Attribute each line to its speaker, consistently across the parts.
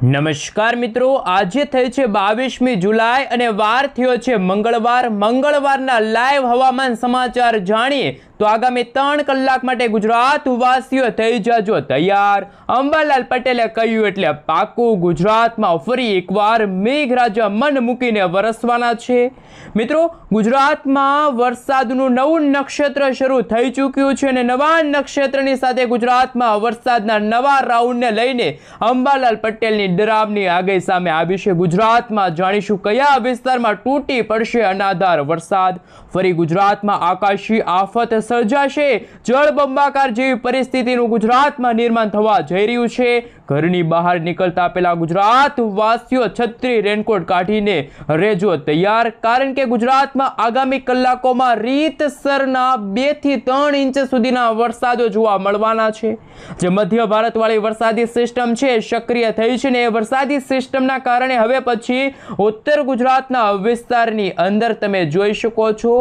Speaker 1: નમસ્કાર મિત્રો, આજે થઈ છે 22મી જુલાઈ અને વાર થયો છે મંગળવારના લાઈવ હવામાન સમાચાર જાણીએ તો આગામી 3 કલાક માટે ગુજરાત વાસીઓ થઈ જાજો તૈયાર। અંબાલાલ પટેલે કહ્યું એટલે પાકું, ગુજરાતમાં ફરી એકવાર મેઘરાજા મન મૂકીને વરસવાના છે। મિત્રો, ગુજરાતમાં વરસાદનું નવું નક્ષત્ર શરૂ થઈ ચૂક્યું છે અને નવા નક્ષત્રની સાથે ગુજરાતમાં વરસાદના નવા રાઉન્ડને લઈને અંબાલાલ પટેલની ડરાવની આગાહી સામે આવી છે। ગુજરાતમાં જાણીશું કયા વિસ્તારમાં તૂટી પડશે અનાધાર વરસાદ, ફરી ગુજરાતમાં આકાશી આફત સર્જાશે, જળબંબાકાર જેવી પરિસ્થિતિનું ગુજરાતમાં નિર્માણ થવા જઈ રહ્યું છે। ઘરની બહાર નીકળતા પહેલા ગુજરાત વાસીઓ છત્રી રેનકોટ કાઢીને રહેજો તૈયાર, કારણ કે ગુજરાતમાં આગામી કલાકોમાં રીતસરના 2 થી 3 ઇંચ સુધીના વરસાદો જોવા મળવાના છે। જે મધ્ય ભારતવાળી વરસાદી સિસ્ટમ છે સક્રિય થઈ છે ને એ વરસાદી સિસ્ટમના કારણે હવે પછી ઉત્તર ગુજરાતના વિસ્તારની અંદર તમે જોઈ શકો છો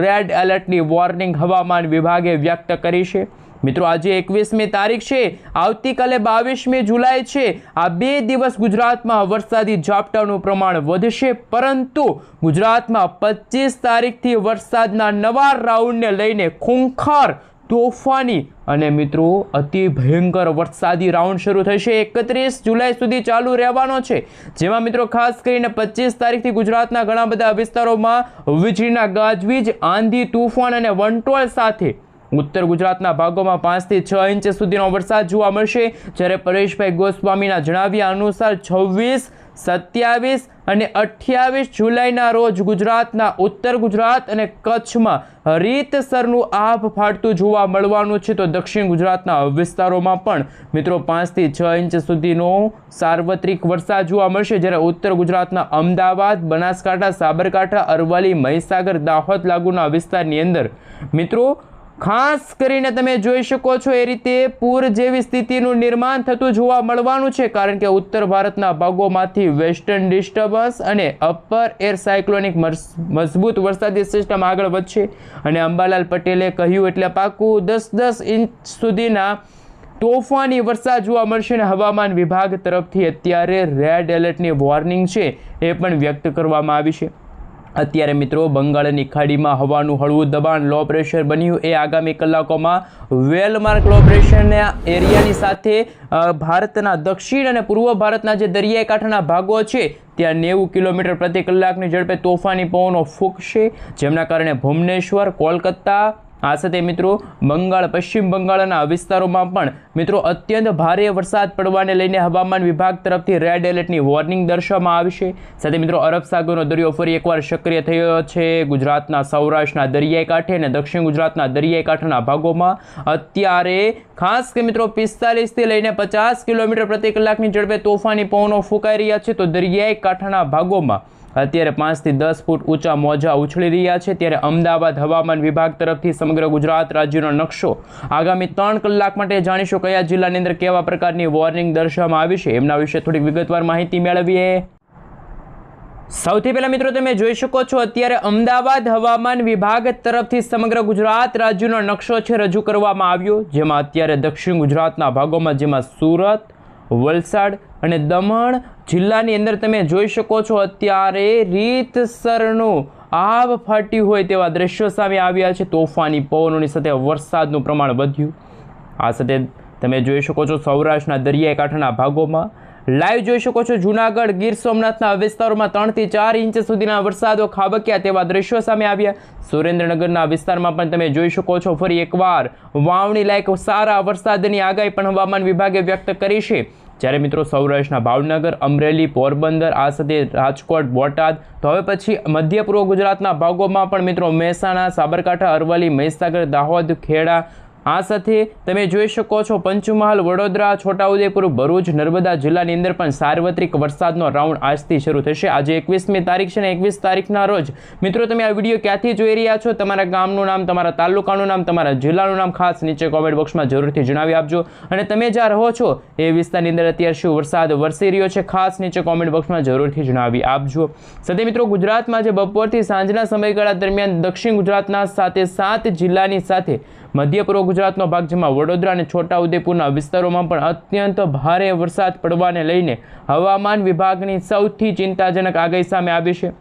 Speaker 1: રેડ એલર્ટની વોર્નિંગ હવામાન વિભાગે વ્યક્ત કરી છે। મિત્રો, આજે 21મી તારીખ છે, આવતીકાલે 22મી જુલાઈ છે। આ 2 દિવસ ગુજરાતમાં વરસાદી ઝાપટાનું પ્રમાણ વધશે, પરંતુ ગુજરાતમાં 25 તારીખથી વરસાદના નવા રાઉન્ડને લઈને ખૂંખાર, તોફાની અને મિત્રો અતિ ભયંકર વરસાદી રાઉન્ડ શરૂ થશે। 31 જુલાઈ સુધી ચાલુ રહેવાનો છે, જેમાં મિત્રો ખાસ કરીને 25 તારીખથી ગુજરાતના ઘણા બધા વિસ્તારોમાં વીજળીના ગાજવીજ, આંધી, તૂફાન અને વંટોળ સાથે ઉત્તર ગુજરાતના ભાગોમાં 5 થી 6 ઇંચ સુધીનો વરસાદ જોવા મળશે। જ્યારે પરેશભાઈ ગોસ્વામીના જણાવ્યા અનુસાર 26, 27 અને 28 જુલાઈના રોજ ગુજરાતના ઉત્તર ગુજરાત અને કચ્છમાં રીતસરનું આભ ફાટતું જોવા મળવાનું છે, તો દક્ષિણ ગુજરાતના વિસ્તારોમાં પણ મિત્રો 5 થી 6 ઇંચ સુધીનો સાર્વત્રિક વરસાદ જોવા મળશે। જ્યારે ઉત્તર ગુજરાતના અમદાવાદ, બનાસકાંઠા, સાબરકાંઠા, અરવલ્લી, મહીસાગર, દાહોદ લાગુના વિસ્તારની અંદર મિત્રો ખાસ કરીને તમે જોઈ શકો છો એ રીતે પૂર જેવી સ્થિતિનું નિર્માણ થતું જોવા મળવાનું છે, કારણ કે ઉત્તર ભારતના ભાગોમાંથી વેસ્ટર્ન ડિસ્ટર્બન્સ અને અપર એર સાયક્લોનિક મજબૂત વરસાદી સિસ્ટમ આગળ વધશે અને અંબાલાલ પટેલે કહ્યું એટલે પાકું 10-10 ઇંચ સુધીના તોફાની વરસાદ જોવા મળશે અને હવામાન વિભાગ તરફથી અત્યારે રેડ એલર્ટની વોર્નિંગ છે એ પણ વ્યક્ત કરવામાં આવી છે। અત્યારે મિત્રો બંગાળની ખાડીમાં હવાનું હળવું દબાણ લો પ્રેશર બન્યું, એ આગામી કલાકોમાં વેલમાર્ક લો પ્રેશરના એરિયાની સાથે ભારતના દક્ષિણ અને પૂર્વ ભારતના જે દરિયાઈ કાંઠાના ભાગો છે ત્યાં 90 કિલોમીટર પ્રતિ કલાકની ઝડપે તોફાની પવનો ફૂંકશે, જેમના કારણે ભુવનેશ્વર, કોલકાતા, આ સાથે મિત્રો બંગાળ, પશ્ચિમ બંગાળના વિસ્તારોમાં પણ મિત્રો અત્યંત ભારે વરસાદ પડવાને લઈને હવામાન વિભાગ તરફથી રેડ એલર્ટની વોર્નિંગ દર્શાવવામાં આવી છે। સાથે મિત્રો અરબ સાગરનો દરિયો ફરી એકવાર સક્રિય થયો છે। ગુજરાતના સૌરાષ્ટ્રના દરિયાઈ કાંઠે અને દક્ષિણ ગુજરાતના દરિયાઈ કાંઠાના ભાગોમાં અત્યારે ખાસ કે મિત્રો 45 થી લઈને 50 કિલોમીટર પ્રતિ કલાકની ઝડપે તોફાની પવનો ફૂંકાઈ રહ્યા છે, તો દરિયાઈ કાંઠાના ભાગોમાં અત્યારે 5 થી 10 ફૂટ ઊંચા મોજા ઉછળી રહ્યા છે। ત્યારે અમદાવાદ હવામાન વિભાગ તરફથી સમગ્ર ગુજરાત રાજ્યનો નકશો આગામી 3 કલાક માટે જાણીશું કયા જિલ્લાની અંદર કેવા પ્રકારની વોર્નિંગ દર્શાવવામાં આવી છે એમના વિશે થોડીક વિગતવાર માહિતી મેળવીએ। સૌથી પહેલા મિત્રો તમે જોઈ શકો છો અત્યારે અમદાવાદ હવામાન વિભાગ તરફથી સમગ્ર ગુજરાત રાજ્યનો નકશો છે રજૂ કરવામાં આવ્યો, જેમાં અત્યારે દક્ષિણ ગુજરાતના ભાગોમાં જેમાં સુરત, વલસાડ અને દમણ જિલ્લાની અંદર તમે જોઈ શકો છો અત્યારે રીતસરનું આભ ફાટ્યું હોય તેવા દ્રશ્યો સામે આવ્યા છે। તોફાની પવનોની સાથે વરસાદનું પ્રમાણ વધ્યું। આ સાથે તમે જોઈ શકો છો સૌરાષ્ટ્રના દરિયાઈ કાંઠાના ભાગોમાં લાઈવ જોઈ શકો છો જૂનાગઢ, ગીર સોમનાથના વિસ્તારોમાં 3 થી 4 ઇંચ સુધીના વરસાદો ખાબક્યા તેવા દ્રશ્યો સામે આવ્યા। સુરેન્દ્રનગરના વિસ્તારમાં પણ તમે જોઈ શકો છો ફરી એકવાર વાવણી લાયક સારા વરસાદની આગાહી પણ હવામાન વિભાગે વ્યક્ત કરી છે। જ્યારે મિત્રો સૌરાષ્ટ્રના ભાવનગર, અમરેલી, પોરબંદર, આ સાથે રાજકોટ, બોટાદ, તો હવે પછી મધ્ય પૂર્વ ગુજરાતના ભાગોમાં પણ મિત્રો મહેસાણા, સાબરકાંઠા, અરવલ્લી, મહીસાગર, દાહોદ, ખેડા, આ સાથે તમે જોઈ શકો છો પંચમહાલ, વડોદરા, છોટાઉદેપુર, ભરૂચ, નર્મદા જિલ્લાની અંદર પણ સાર્વત્રિક વરસાદનો રાઉન્ડ આજથી શરૂ થશે। આજે 21મી તારીખ છે ને 21 તારીખના રોજ મિત્રો તમે આ વિડીયો ક્યાંથી જોઈ રહ્યા છો, તમારા ગામનું નામ, તમારા તાલુકાનું નામ, તમારા જિલ્લાનું નામ ખાસ નીચે કોમેન્ટ બોક્સમાં જરૂરથી જણાવી આપજો, અને તમે જ્યાં રહો છો એ વિસ્તારની અંદર અત્યારે શું વરસાદ વરસી રહ્યો છે ખાસ નીચે કોમેન્ટ બોક્સમાં જરૂરથી જણાવી આપજો। સાથે મિત્રો ગુજરાતમાં જે બપોરથી સાંજના સમયગાળા દરમિયાન દક્ષિણ ગુજરાતના સાથે 7 જિલ્લાની સાથે મધ્ય પૂર્વ ગુજરાતનો ભાગ જેમાં વડોદરા અને છોટાઉદેપુરના વિસ્તારોમાં પણ અત્યંત ભારે વરસાદ પડવાને લઈને હવામાન વિભાગની સૌથી ચિંતાજનક આગાહી સામે આવી છે।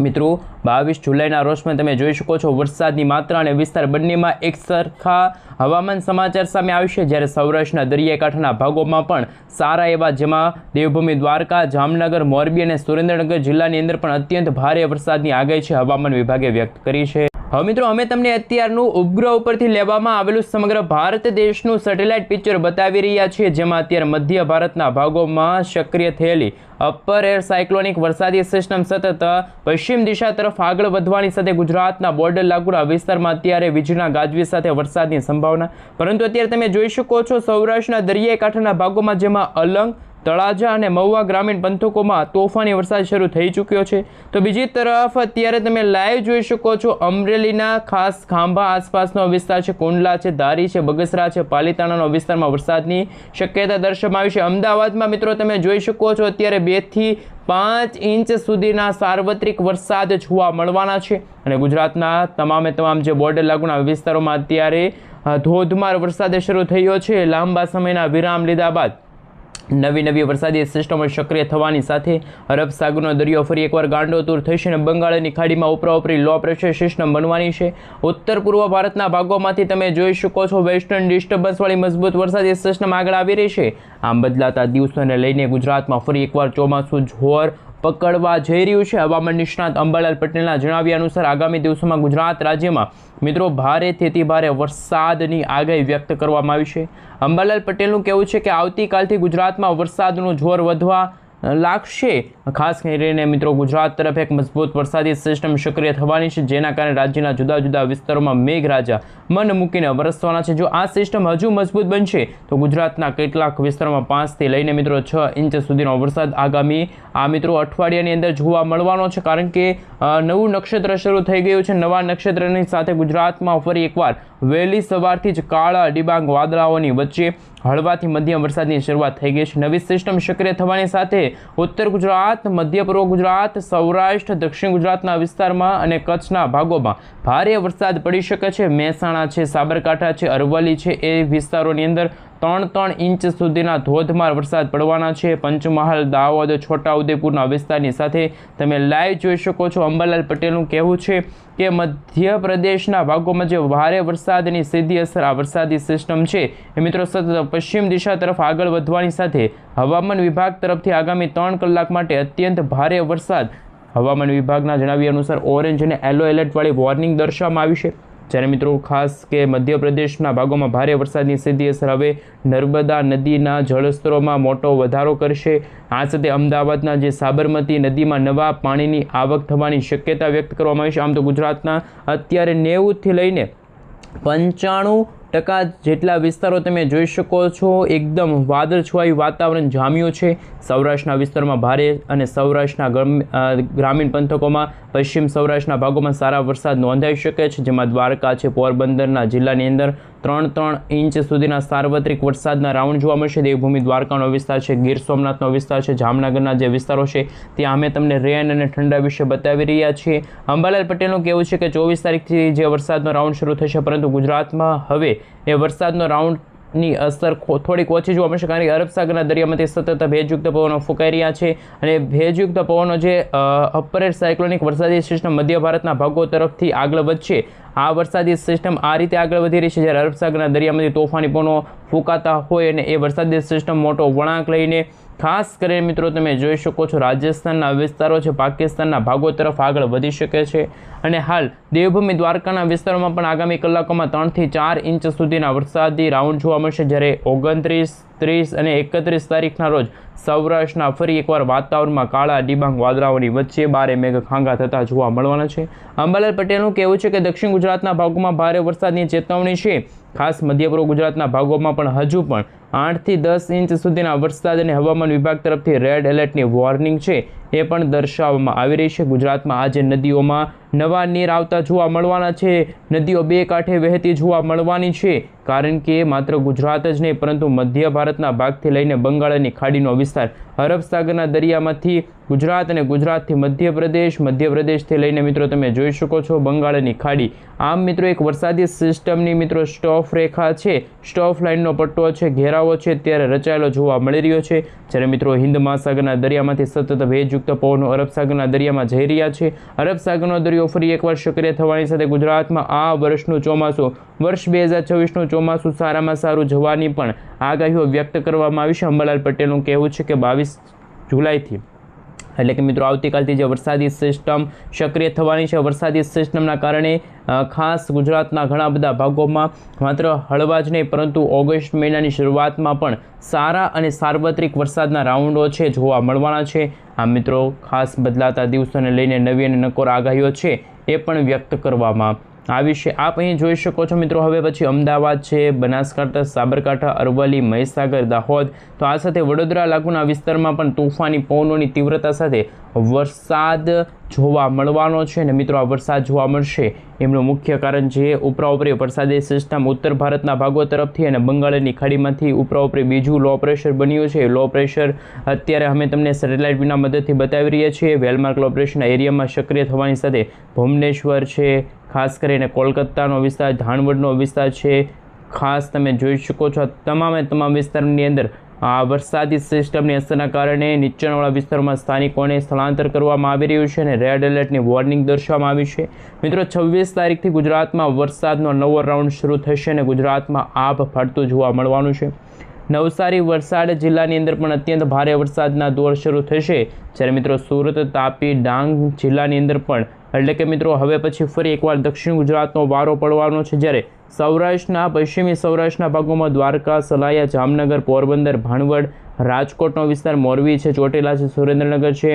Speaker 1: મિત્રો 22 જુલાઈના રોજ તમે જોઈ શકો છો વરસાદની માત્રા અને વિસ્તાર બંનેમાં એક સરખા હવામાન સમાચાર સામે આવશે, જ્યારે સૌરાષ્ટ્રના દરિયાકાંઠાના ભાગોમાં પણ સારા એવા, જેમાં દેવભૂમિ દ્વારકા, જામનગર, મોરબી અને સુરેન્દ્રનગર જિલ્લાની અંદર પણ અત્યંત ભારે વરસાદની આગાહી છે હવામાન વિભાગે વ્યક્ત કરી છે। હવે મિત્રો અમે તમને અત્યારનું ઉપગ્રહ ઉપરથી લેવામાં આવેલું સમગ્ર ભારત દેશનું સેટેલાઇટ પિક્ચર બતાવી રહ્યા છીએ, જેમાં અત્યારે મધ્ય ભારતના ભાગોમાં સક્રિય થયેલી અપર એર સાયક્લોનિક વરસાદી સિસ્ટમ સતત પશ્ચિમ દિશા તરફ આગળ વધવાની સાથે ગુજરાતના બોર્ડર લાગુના વિસ્તારમાં અત્યારે વીજળીના ગાજવીજ સાથે વરસાદની સંભાવના। પરંતુ અત્યારે તમે જોઈ શકો છો સૌરાષ્ટ્રના દરિયાઈ કાંઠાના ભાગોમાં, જેમાં અલંગ, તળાજા અને મહુવા ગ્રામીણ પંથકોમાં તોફાની વરસાદ શરૂ થઈ ચૂક્યો છે। તો બીજી તરફ અત્યારે તમે લાઈવ જોઈ શકો છો અમરેલીના ખાસ ખાંભા આસપાસનો વિસ્તાર છે, કુંડલા છે, ધારી છે, બગસરા છે, પાલીતાણાનો વિસ્તારમાં વરસાદની શક્યતા દર્શાવવામાં આવી છે। અમદાવાદમાં મિત્રો તમે જોઈ શકો છો અત્યારે 2 થી 5 ઇંચ સુધીના સાર્વત્રિક વરસાદ જોવા મળવાના છે અને ગુજરાતના તમામ જે બોર્ડર લાગુના વિસ્તારોમાં અત્યારે ધોધમાર વરસાદ શરૂ થયો છે। લાંબા સમયના વિરામ લીધા બાદ નવી વરસાદી સિસ્ટમો સક્રિય થવાની સાથે અરબ સાગરનો દરિયો ફરી એકવાર ગાંડોતૂર થશે અને બંગાળની ખાડીમાં ઉપરાઉપરી લો પ્રેશર સિસ્ટમ બનવાની છે। ઉત્તર પૂર્વ ભારતના ભાગોમાંથી તમે જોઈ શકો છો વેસ્ટર્ન ડિસ્ટર્બન્સવાળી મજબૂત વરસાદી સિસ્ટમ આગળ આવી રહી છે। આમ બદલાતા દિવસોને લઈને ગુજરાતમાં ફરી એકવાર ચોમાસું જોર પકડવા જઈ રહ્યું છે। હવામાન નિષ્ણાત અંબાલાલ પટેલના જણાવ્યા અનુસાર આગામી દિવસોમાં ગુજરાત રાજ્યમાં મિત્રો ભારેથી અતિ ભારે વરસાદની આગાહી વ્યક્ત કરવામાં આવી છે। અંબાલાલ પટેલનું કહેવું છે કે આવતીકાલથી ગુજરાતમાં વરસાદનું જોર વધવા લાગશે। ખાસ કરીને મિત્રો ગુજરાત તરફ એક મજબૂત વરસાદી સિસ્ટમ સક્રિય થવાની છે, જેના કારણે રાજ્યના જુદા જુદા વિસ્તારોમાં મેઘરાજા મન મૂકીને વરસવાના છે। જો આ સિસ્ટમ હજુ મજબૂત બનશે તો ગુજરાતના કેટલાક વિસ્તારોમાં 5 થી લઈને મિત્રો 6 ઇંચ સુધીનો વરસાદ આગામી મિત્રો અઠવાડિયાની અંદર જોવા મળવાનો છે, કારણ કે નવું નક્ષત્ર શરૂ થઈ ગયું છે। નવા નક્ષત્રની સાથે ગુજરાતમાં ફરી એકવાર વહેલી સવારથી જ કાળા ડિબાંગ વાદળાઓની વચ્ચે હળવાથી મધ્યમ વરસાદની શરૂઆત થઈ ગઈ છે। નવી સિસ્ટમ સક્રિય થવાની સાથે ઉત્તર ગુજરાત, મધ્ય પૂર્વ ગુજરાત, સૌરાષ્ટ્ર, દક્ષિણ ગુજરાતના વિસ્તારમાં અને કચ્છના ભાગોમાં ભારે વરસાદ પડી શકે છે। મહેસાણા છે, સાબરકાંઠા છે, અરવલ્લી છે, એ વિસ્તારોની અંદર 3 ઇંચ સુધીના ધોધમાર વરસાદ પડવાના છે। પંચમહાલ, દાહોદ, છોટાઉદેપુરના વિસ્તારની સાથે તમે લાઈવ જોઈ શકો છો અંબાલાલ પટેલનું કહેવું છે કે મધ્યપ્રદેશના ભાગોમાં જે ભારે વરસાદની સીધી અસર આ વરસાદી સિસ્ટમ છે એ મિત્રો સતત પશ્ચિમ દિશા તરફ આગળ વધવાની સાથે હવામાન વિભાગ તરફથી આગામી 3 કલાક માટે અત્યંત ભારે વરસાદ હવામાન વિભાગના જણાવ્યા અનુસાર ઓરેન્જ અને યલો એલર્ટવાળી વોર્નિંગ દર્શાવવામાં આવી છે। જ્યારે મિત્રો ખાસ કે મધ્યપ્રદેશના ભાગોમાં ભારે વરસાદની સીધી અસર હવે નર્મદા નદીના જળસ્તરોમાં મોટો વધારો કરશે। આ સાથે અમદાવાદના જે સાબરમતી નદીમાં નવા પાણીની આવક થવાની શક્યતા વ્યક્ત કરવામાં આવી છે। આમ તો ગુજરાતના અત્યારે 90થી લઈને 95% જેટલા વિસ્તારો તમે જોઈ શકો છો એકદમ વાદળછવાયું વાતાવરણ જામ્યું છે। સૌરાષ્ટ્રના વિસ્તારમાં ભારે અને સૌરાષ્ટ્રના ગ્રામીણ પંથકોમાં પશ્ચિમ સૌરાષ્ટ્રના ભાગોમાં સારા વરસાદ નોંધાઈ શકે છે, જેમાં દ્વારકા છે, પોરબંદરના જિલ્લાની અંદર 3 ઇંચ સુધીના સાર્વત્રિક વરસાદના રાઉન્ડ જોવા મળશે। દેવભૂમિ દ્વારકાનો વિસ્તાર છે, ગીર સોમનાથનો વિસ્તાર છે, જામનગરના જે વિસ્તારો છે ત્યાં અમે તમને રેન અને ઠંડા વિશે બતાવી રહ્યા છીએ। અંબાલાલ પટેલનું કહેવું છે કે 24 તારીખથી જે વરસાદનો રાઉન્ડ શરૂ થશે, પરંતુ ગુજરાતમાં હવે એ વરસાદનો રાઉન્ડની અસર થોડીક ઓછી જોવા મળશે, કારણ કે અરબ સાગરના દરિયામાંથી સતત ભેજયુક્ત પવનો ફૂંકાઈ રહ્યા છે અને ભેજયુક્ત પવનો જે અપર એર સાયક્લોનિક વરસાદી સિસ્ટમ મધ્ય ભારતના ભાગો તરફથી આગળ વધશે। આ વરસાદી સિસ્ટમ આ રીતે આગળ વધી રહી છે, જ્યારે અરબ સાગરના દરિયામાંથી તોફાની પવનો ફૂંકાતા હોય અને એ વરસાદી સિસ્ટમ મોટો વળાંક લઈને ખાસ કરીને મિત્રો તમે જોઈ શકો છો રાજસ્થાનના વિસ્તારો છે, પાકિસ્તાનના ભાગો તરફ આગળ વધી શકે છે અને હાલ દેવભૂમિ દ્વારકાના વિસ્તારોમાં પણ આગામી કલાકોમાં 3 થી 4 ઇંચ સુધીના વરસાદી રાઉન્ડ જોવા મળશે, જ્યારે 29, 30 અને 31 તારીખના રોજ સૌરાષ્ટ્રના ફરી એકવાર વાતાવરણમાં કાળા ડિબાંગ વાદળાઓની વચ્ચે ભારે મેઘખાંગા થતા જોવા મળવાના છે। અંબાલાલ પટેલનું કહેવું છે કે દક્ષિણ ગુજરાતના ભાગોમાં ભારે વરસાદની ચેતવણી છે। ખાસ મધ્ય પૂર્વ ગુજરાતના ભાગોમાં પણ હજુ પણ 8 થી 10 ઇંચ સુધીના વરસાદ અને હવામાન વિભાગ તરફથી રેડ એલર્ટની વોર્નિંગ છે એ પણ દર્શાવવામાં આવી રહી છે। ગુજરાતમાં આજે નદીઓમાં નવા નીર આવતા જોવા મળવાના છે। નદીઓ 2 કાંઠે વહેતી જોવા મળવાની છે, કારણ કે માત્ર ગુજરાત જ નહીં પરંતુ મધ્ય ભારતના ભાગથી લઈને બંગાળની ખાડીનો વિસ્તાર અરબ સાગરના દરિયામાંથી ગુજરાત અને ગુજરાતથી મધ્યપ્રદેશથી લઈને મિત્રો તમે જોઈ શકો છો બંગાળની ખાડી. આમ મિત્રો એક વરસાદી સિસ્ટમની મિત્રો સ્ટોફ રેખા છે, સ્ટોફ લાઇનનો પટ્ટો છે, ઘેરાવો છે ત્યારે રચાયેલો જોવા મળી રહ્યો છે. જ્યારે મિત્રો હિન્દ મહાસાગરના દરિયામાંથી સતત ભેજયુક્ત પવનો અરબ સાગરના દરિયામાં જઈ રહ્યા છે. અરબ સાગરનો દરિયો ફરી એકવાર સક્રિય થવાની સાથે ગુજરાતમાં આ વર્ષનું ચોમાસું, વર્ષ 2024નું ચોમાસું સારામાં સારું જવાની પણ આગાહીઓ વ્યક્ત કરવામાં આવી છે. અંબાલાલ પટેલનું કહેવું છે કે 22 જુલાઈથી એટલે કે મિત્રો આવતીકાલથી જે વરસાદી સિસ્ટમ સક્રિય થવાની છે, વરસાદી સિસ્ટમના કારણે ખાસ ગુજરાતના ઘણા બધા ભાગોમાં માત્ર હળવા જ નહીં પરંતુ ઓગસ્ટ મહિનાની શરૂઆતમાં પણ સારા અને સાર્વત્રિક વરસાદના રાઉન્ડો છે જોવા મળવાના છે. આ મિત્રો ખાસ બદલાતા દિવસોને લઈને નવી અને નકોર આગાહીઓ છે એ પણ વ્યક્ત કરવામાં આવી છે. આપ અહીં જોઈ શકો છો મિત્રો. હવે પછી અમદાવાદ છે, બનાસકાંઠા, સાબરકાંઠા, અરવલ્લી, મહીસાગર, દાહોદ, તો આ સાથે વડોદરા લાગુના વિસ્તારમાં પણ તોફાની પવનોની તીવ્રતા સાથે વરસાદ જોવા મળવાનો છે. અને મિત્રો આ વરસાદ જોવા મળશે એમનું મુખ્ય કારણ છે ઉપરાઉપરી વરસાદી સિસ્ટમ ઉત્તર ભારતના ભાગો તરફથી અને બંગાળની ખાડીમાંથી ઉપરાઉપરી બીજું લો પ્રેશર બન્યું છે. લો પ્રેશર અત્યારે અમે તમને સેટેલાઇટ વિના મદદથી બતાવી રહ્યા છીએ. વેલમાર્ક લો પ્રેશરના એરિયામાં સક્રિય થવાની સાથે ભુવનેશ્વર છે, ખાસ કરીને કોલકાતાનો વિસ્તાર, ધાનવડનો વિસ્તાર છે, ખાસ તમે જોઈ શકો છો તમામ વિસ્તારની અંદર આ વરસાદી સિસ્ટમની અસરના કારણે નીચાણવાળા વિસ્તારોમાં સ્થાનિકોને સ્થળાંતર કરવામાં આવી રહ્યું છે અને રેડ એલર્ટની વોર્નિંગ દર્શાવવામાં આવી છે. મિત્રો 26 તારીખથી ગુજરાતમાં વરસાદનો નવો રાઉન્ડ શરૂ થશે અને ગુજરાતમાં આભ ફાટતું જોવા મળવાનું છે. નવસારી, વલસાડ જિલ્લાની અંદર પણ અત્યંત ભારે વરસાદના દોર શરૂ થશે. જ્યારે મિત્રો સુરત, તાપી, ડાંગ જિલ્લાની અંદર પણ એટલે કે મિત્રો હવે પછી ફરી એકવાર દક્ષિણ ગુજરાતનો વારો પડવાનો છે. જ્યારે સૌરાષ્ટ્રના પશ્ચિમી સૌરાષ્ટ્રના ભાગોમાં દ્વારકા, સલાયા, જામનગર, પોરબંદર, ભાણવડ, રાજકોટનો વિસ્તાર, મોરબી છે, ચોટીલા છે, સુરેન્દ્રનગર છે,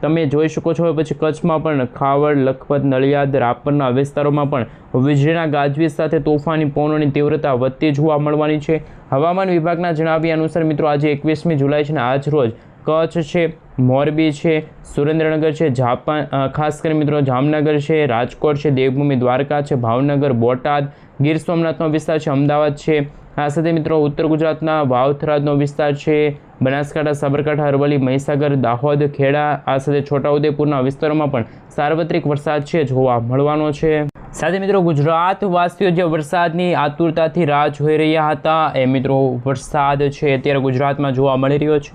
Speaker 1: તમે જોઈ શકો છો. હવે પછી કચ્છમાં પણ ખાવડ, લખપત, નડિયાદ, રાપરના વિસ્તારોમાં પણ વીજળીના ગાજવીજ સાથે તોફાની પવનોની તીવ્રતા વધતી જોવા મળવાની છે. હવામાન વિભાગના જણાવ્યા અનુસાર મિત્રો આજે 21મી જુલાઈ છે અને આજ રોજ કચ્છ છે, મોરબી છે, સુરેન્દ્રનગર છે, ખાસ કરીને મિત્રો જામનગર છે, રાજકોટ છે, દેવભૂમિ દ્વારકા છે, ભાવનગર, બોટાદ, ગીર સોમનાથનો વિસ્તાર છે, અમદાવાદ છે, આ સાથે મિત્રો ઉત્તર ગુજરાતના વાવથરાદનો વિસ્તાર છે, બનાસકાંઠા, સાબરકાંઠા, અરવલ્લી, મહીસાગર, દાહોદ, ખેડા, આ સાથે છોટાઉદેપુરના વિસ્તારોમાં પણ સાર્વત્રિક વરસાદ છે જોવા મળવાનો છે. સાથે મિત્રો ગુજરાતવાસીઓ જે વરસાદની આતુરતાથી રાહ જોઈ રહ્યા હતા એ મિત્રો વરસાદ છે અત્યારે ગુજરાતમાં જોવા મળી રહ્યો છે.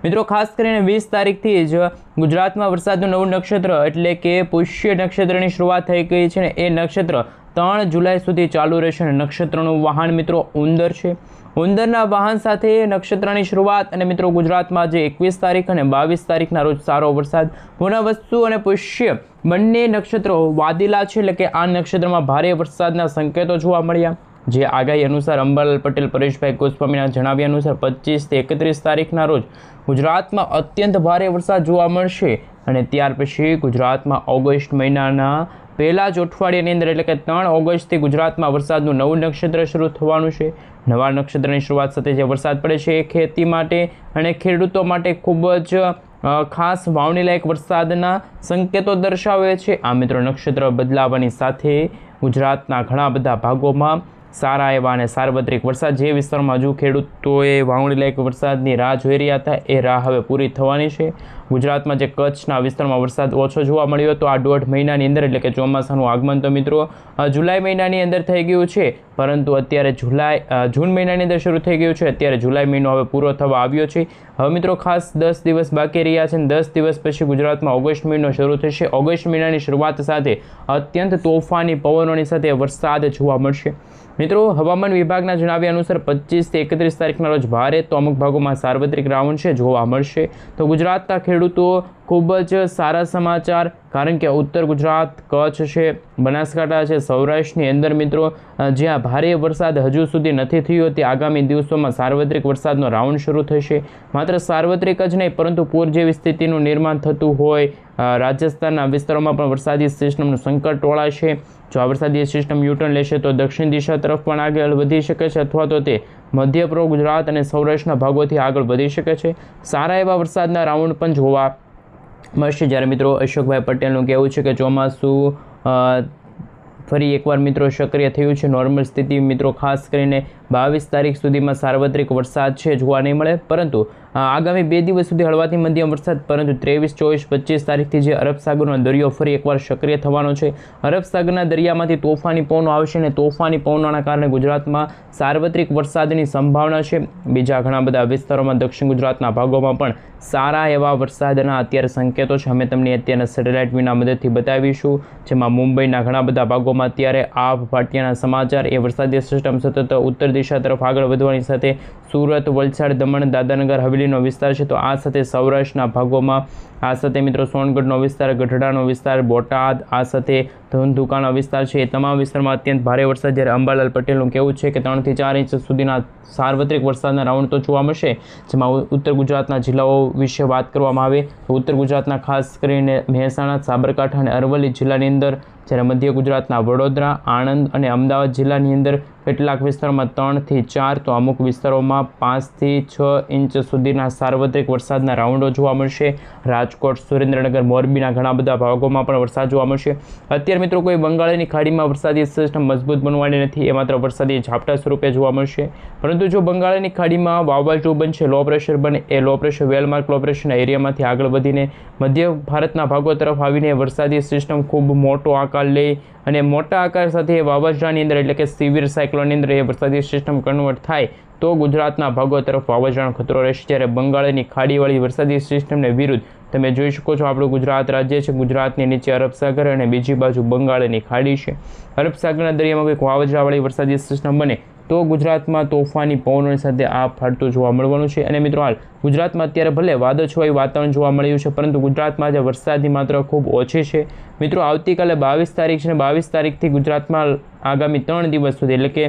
Speaker 1: મિત્રો ખાસ કરીને 20 તારીખથી જ ગુજરાતમાં વરસાદનું નવું નક્ષત્ર એટલે કે પુષ્ય નક્ષત્રની શરૂઆત થઈ ગઈ છે ને એ નક્ષત્ર 3 જુલાઈ સુધી ચાલુ રહેશે. અને નક્ષત્રનું વાહન મિત્રો ઉંદર છે. ઉંદરના વાહન સાથે નક્ષત્રની શરૂઆત અને મિત્રો ગુજરાતમાં જે 21 તારીખ અને 22 તારીખના રોજ સારો વરસાદ. પુનઃવસુ અને પુષ્ય બંને નક્ષત્રો વાદીલા છે એટલે કે આ નક્ષત્રમાં ભારે વરસાદના સંકેતો જોવા મળ્યા. જે આગાહી અનુસાર અંબાલાલ પટેલ, પરેશભાઈ ગોસ્વામીના જણાવ્યા અનુસાર 25 થી 31 તારીખના રોજ ગુજરાતમાં અત્યંત ભારે વરસાદ જોવા મળશે. અને ત્યાર પછી ગુજરાતમાં ઓગસ્ટ મહિનાના પહેલા જ અઠવાડિયાની અંદર એટલે કે 3 ઓગસ્ટથી ગુજરાતમાં વરસાદનું નવું નક્ષત્ર શરૂ થવાનું છે. નવા નક્ષત્રની શરૂઆત સાથે જે વરસાદ પડે છે એ ખેતી માટે અને ખેડૂતો માટે ખૂબ જ ખાસ વાવણીલાયક વરસાદના સંકેતો દર્શાવે છે. આ મિત્રો નક્ષત્ર બદલાવાની સાથે ગુજરાતના ઘણા બધા ભાગોમાં સારા એવા અને સાર્વત્રિક વરસાદ, જે વિસ્તારમાં હજુ ખેડૂતોએ વાવણીલાયક વરસાદની રાહ જોઈ રહ્યા હતા એ રાહ હવે પૂરી થવાની છે. ગુજરાતમાં જે કચ્છના વિસ્તારમાં વરસાદ ઓછો જોવા મળ્યો હતો આ 1.5 મહિનાની અંદર એટલે કે ચોમાસાનું આગમન તો મિત્રો જુલાઈ મહિનાની અંદર થઈ ગયું છે, પરંતુ અત્યારે જૂન મહિનાની અંદર શરૂ થઈ ગયું છે. અત્યારે જુલાઈ મહિનો હવે પૂરો થવા આવ્યો છે. હવે મિત્રો ખાસ 10 દિવસ બાકી રહ્યા છે અને 10 દિવસ પછી ગુજરાતમાં ઓગસ્ટ મહિનો શરૂ થશે. ઓગસ્ટ મહિનાની શરૂઆત સાથે અત્યંત તોફાની પવનોની સાથે વરસાદ જોવા મળશે. મિત્રો હવામાન વિભાગના જણાવ્યા અનુસાર 25 થી 31 તારીખના રોજ ભારે તો અમુક ભાગોમાં સાર્વત્રિક રાઉન્ડ છે જોવા મળશે. તો ગુજરાતના ખેડૂતો ખૂબ જ સારા સમાચાર, કારણ કે ઉત્તર ગુજરાત, કચ્છ છે, બનાસકાંઠા છે, સૌરાષ્ટ્રની અંદર મિત્રો જ્યાં ભારે વરસાદ હજુ સુધી નથી થયો તે આગામી દિવસોમાં સાર્વત્રિક વરસાદનો રાઉન્ડ શરૂ થશે. માત્ર સાર્વત્રિક જ નહીં પરંતુ પૂર જેવી સ્થિતિનું નિર્માણ થતું હોય રાજસ્થાનના વિસ્તારોમાં પણ વરસાદી સિસ્ટમનું સંકટ ટોળાશે. જો આ વરસાદી સિસ્ટમ યુટર્ન લેશે તો દક્ષિણ દિશા તરફ પણ આગળ વધી શકે છે અથવા તો તે મધ્ય પૂર્વ ગુજરાત અને સૌરાષ્ટ્રના ભાગોથી આગળ વધી શકે છે. સારા એવા વરસાદના રાઉન્ડ પણ જોવા મળશે. જ્યારે મિત્રો અશોકભાઈ પટેલનું કહેવું છે કે ચોમાસું ફરી એકવાર મિત્રો સક્રિય થયું છે. નોર્મલ સ્થિતિ મિત્રો ખાસ કરીને 22 તારીખ સુધીમાં સાર્વત્રિક વરસાદ છે જોવા નહીં મળે, પરંતુ આગામી 2 દિવસ સુધી હળવાથી મધ્યમ વરસાદ, પરંતુ 23, 24, 25 તારીખથી જે અરબ સાગરનો દરિયો ફરી એકવાર સક્રિય થવાનો છે. અરબ સાગરના દરિયામાંથી તોફાની પવનો આવશે અને તોફાની પવનોના કારણે ગુજરાતમાં સાર્વત્રિક વરસાદની સંભાવના છે. બીજા ઘણા બધા વિસ્તારોમાં દક્ષિણ ગુજરાતના ભાગોમાં પણ સારા એવા વરસાદના અત્યારે સંકેતો છે. અમે તમને અત્યારના સેટેલાઇટ વિના મદદથી બતાવીશું, જેમાં મુંબઈના ઘણા બધા ભાગોમાં અત્યારે આભ ફાટ્યાના સમાચાર. એ વરસાદી સિસ્ટમ સતત ઉત્તર દિશા તરફ આગળ વધવાની સાથે સુરત, વલસાડ, દમણ, દાદરાનગર હવેલીનો વિસ્તાર છે, તો આ સાથે સૌરાષ્ટ્રના ભાગોમાં, આ સાથે મિત્રો સોનગઢનો વિસ્તાર, ગઢડાનો વિસ્તાર, બોટાદ, આ સાથે ધંધુકાનો વિસ્તાર છે, એ તમામ વિસ્તારમાં અત્યંત ભારે વરસાદ. જ્યારે અંબાલાલ પટેલનું કહેવું છે કે 3 થી 4 ઇંચ સુધીના સાર્વત્રિક વરસાદના રાઉન્ડ તો જોવા મળશે. જેમાં ઉત્તર ગુજરાતના જિલ્લાઓ વિશે વાત કરવામાં આવે તો ઉત્તર ગુજરાતના ખાસ કરીને મહેસાણા, સાબરકાંઠા અને અરવલ્લી જિલ્લાની અંદર, જ્યારે મધ્ય ગુજરાતના વડોદરા, આણંદ અને અમદાવાદ જિલ્લાની અંદર કેટલાક વિસ્તારોમાં 3 થી 4, તો અમુક વિસ્તારોમાં 5 થી 6 ઇંચ સુધીના સાર્વત્રિક વરસાદના રાઉન્ડો જોવા મળશે. રાજકોટ, સુરેન્દ્રનગર, મોરબીના ઘણા બધા ભાગોમાં પણ વરસાદ જોવા મળશે. અત્યારે મિત્રો કોઈ બંગાળની ખાડીમાં વરસાદી સિસ્ટમ મજબૂત બનવાની નથી, એ માત્ર વરસાદી ઝાપટા સ્વરૂપે જોવા મળશે. પરંતુ જો બંગાળની ખાડીમાં વાવાઝોડું બનશે, લો પ્રેશર બને, એ લો પ્રેશર વેલમાર્ક લો પ્રેશરના એરિયામાંથી આગળ વધીને મધ્ય ભારતના ભાગો તરફ આવીને વરસાદી સિસ્ટમ ખૂબ મોટો આકાર લે અને મોટા આકાર સાથે વાવાઝોડાની અંદર, એટલે કે સિવિયર સાયક્લોનની અંદર એ વરસાદી સિસ્ટમ કન્વર્ટ થાય તો ગુજરાતના ભાગો તરફ વાવાઝોડાનો ખતરો રહેશે. જ્યારે બંગાળની ખાડીવાળી વરસાદી સિસ્ટમને વિરુદ્ધ તમે જોઈ શકો છો આપણું ગુજરાત રાજ્ય છે, ગુજરાતની નીચે અરબ સાગર અને બીજી બાજુ બંગાળની ખાડી છે. અરબ સાગરના દરિયામાં કંઈક વાવાઝોડાવાળી વરસાદી સિસ્ટમ બને તો ગુજરાતમાં તોફાની પવનોની સાથે આ ફાટતું જોવા મળવાનું છે. અને મિત્રો હાલ ગુજરાતમાં અત્યારે ભલે વાદળછવાયું વાતાવરણ જોવા મળ્યું છે, પરંતુ ગુજરાતમાં આજે વરસાદની માત્રા ખૂબ ઓછી છે. મિત્રો આવતીકાલે 22 તારીખ છે અને 22 તારીખથી ગુજરાતમાં આગામી 3 દિવસ સુધી, એટલે કે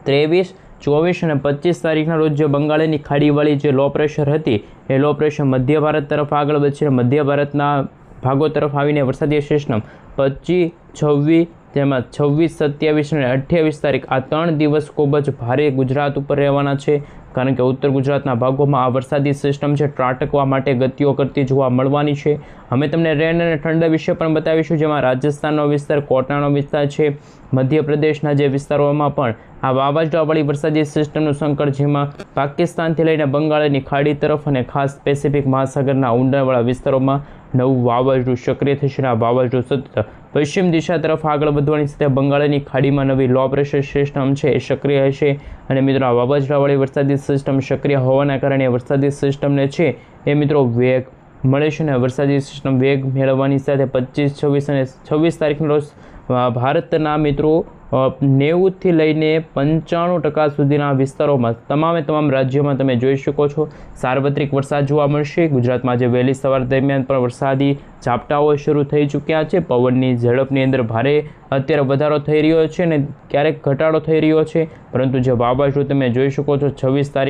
Speaker 1: 23, 24 અને 25 તારીખના રોજ જે બંગાળની ખાડીવાળી જે લો પ્રેશર હતી, એ લો પ્રેશર મધ્ય ભારત તરફ આગળ વધશે. મધ્ય ભારતના ભાગો તરફ આવીને વરસાદી સિસ્ટમ 25, 26, જેમાં 26, 27 અને 28 તારીખ આ 3 દિવસ ખૂબ જ ભારે ગુજરાત ઉપર રહેવાના છે. કારણ કે ઉત્તર ગુજરાતના ભાગોમાં આ વરસાદી સિસ્ટમ છે ત્રાટકવા માટે ગતિઓ કરતી જોવા મળવાની છે. અમે તમને રેન અને ઠંડા વિશે પણ બતાવીશું, જેમાં રાજસ્થાનનો વિસ્તાર, કોટાનો વિસ્તાર છે, મધ્યપ્રદેશના જે વિસ્તારોમાં પણ આ વાવાઝોડાવાળી વરસાદી સિસ્ટમનું સંકટ, જેમાં પાકિસ્તાનથી લઈને બંગાળની ખાડી તરફ અને ખાસ પેસિફિક મહાસાગરના ઊંડાણવાળા વિસ્તારોમાં નવું વાવાઝોડું સક્રિય થશે. આ વાવાઝોડું સતત પશ્ચિમ દિશા તરફ આગળ વધવાની સાથે બંગાળની ખાડીમાં નવી લો પ્રેશર સિસ્ટમ છે એ સક્રિય હશે. અને મિત્રો આ વાવાઝોડાવાળી વરસાદી સિસ્ટમ સક્રિય હોવાના કારણે વરસાદી સિસ્ટમને છે એ મિત્રો વેગ મળે છે. અને વરસાદી સિસ્ટમ વેગ મેળવવાની સાથે 25, 26 અને 26 તારીખના રોજ ભારતના મિત્રો 90થી લઈને 95% સુધીના વિસ્તારોમાં તમામ રાજ્યોમાં તમે જોઈ શકો છો સાર્વત્રિક વરસાદ જોવા મળશે. ગુજરાતમાં આજે વહેલી સવાર દરમિયાન પણ વરસાદી ઝાપટાઓ શરૂ થઈ ચૂક્યા છે. પવનની ઝડપની અંદર ભારે અત્યારે વધારો થઈ રહ્યો છે અને ક્યારેક ઘટાડો થઈ રહ્યો છે, પરંતુ જે વાવાઝોડું તમે જોઈ શકો છો 26 તારીખ